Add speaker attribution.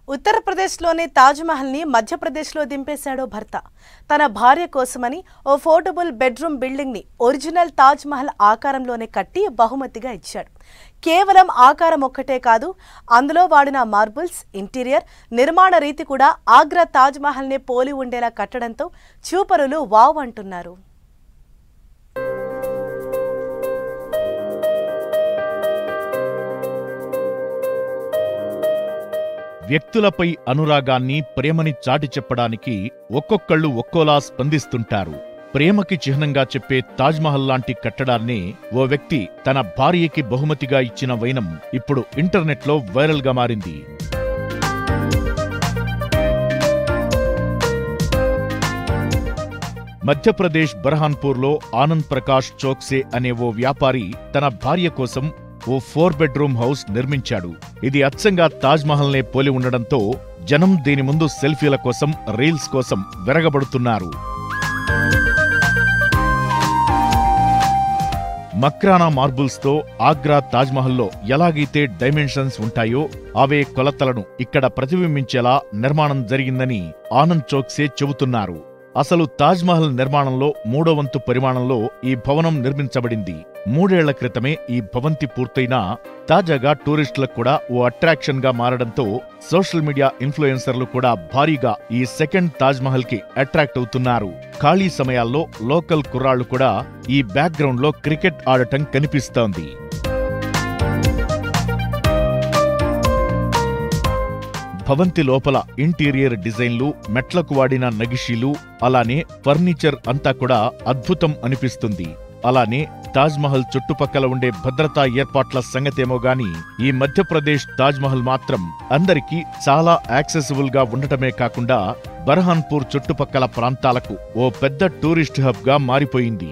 Speaker 1: ఉత్తరప్రదేశ్లోని తాజ్మహల్ని మధ్యప్రదేశ్లో దింపేశాడో భర్త. తన భార్య కోసమని ఓ ఫోర్డబుల్ బెడ్రూమ్ బిల్డింగ్ని ఒరిజినల్ తాజ్మహల్ ఆకారంలోనే కట్టి బహుమతిగా ఇచ్చాడు. కేవలం ఆకారం ఒక్కటే కాదు, అందులో వాడిన మార్బుల్స్, ఇంటీరియర్, నిర్మాణ రీతి కూడా ఆగ్రా తాజ్మహల్నే పోలి ఉండేలా కట్టడంతో చూపరులు వావ్ అంటున్నారు.
Speaker 2: వ్యక్తులపై అనురాగాన్ని, ప్రేమని చాటి చెప్పడానికి ఒక్కొక్కళ్ళు ఒక్కోలా స్పందిస్తుంటారు. ప్రేమకి చిహ్నంగా చెప్పే తాజ్మహల్ లాంటి కట్టడాన్నే ఓ వ్యక్తి తన భార్యకి బహుమతిగా ఇచ్చిన వైనం ఇప్పుడు ఇంటర్నెట్లో వైరల్గా మారింది. మధ్యప్రదేశ్ బర్హాన్పూర్లో ఆనంద్ ప్రకాష్ చోక్సే అనే ఓ వ్యాపారి తన భార్య కోసం ఓ 4 బెడ్రూమ్ హౌస్ నిర్మించాడు. ఇది అచ్చంగా తాజ్మహల్నే పోలి ఉండడంతో జనం దీని ముందు సెల్ఫీల కోసం, రీల్స్ కోసం విరగబడుతున్నారు. మక్రానా మార్బుల్స్తో ఆగ్రా తాజ్మహల్లో ఎలాగైతే డైమెన్షన్స్ ఉంటాయో అవే కొలతలను ఇక్కడ ప్రతిబింబించేలా నిర్మాణం జరిగిందని ఆనంద్ చోక్సే చెబుతున్నారు. అసలు తాజ్మహల్ నిర్మాణంలో 3వ వంతు పరిమాణంలో ఈ భవనం నిర్మించబడింది. 3 ఏళ్ల క్రితమే ఈ భవంతి పూర్తయినా తాజాగా టూరిస్టులకు కూడా ఓ అట్రాక్షన్ గా మారడంతో సోషల్ మీడియా ఇన్ఫ్లుయెన్సర్లు కూడా భారీగా ఈ సెకండ్ తాజ్మహల్ కి అట్రాక్ట్ అవుతున్నారు. ఖాళీ సమయాల్లో లోకల్ కుర్రాళ్లు కూడా ఈ బ్యాక్గ్రౌండ్ లో క్రికెట్ ఆడటం కనిపిస్తోంది. భవంతి లోపల ఇంటీరియర్ డిజైన్లు, మెట్లకు వాడిన నగిషీలు, అలానే ఫర్నిచర్ అంతా కూడా అద్భుతం అనిపిస్తుంది. అలానే తాజ్మహల్ చుట్టుపక్కల ఉండే భద్రతా ఏర్పాట్ల సంగతేమో గాని ఈ మధ్యప్రదేశ్ తాజ్మహల్ మాత్రం అందరికీ చాలా యాక్సెసిబుల్ గా ఉండటమే కాకుండా బర్హాన్పూర్ చుట్టుపక్కల ప్రాంతాలకు ఓ పెద్ద టూరిస్ట్ హబ్ గా మారిపోయింది.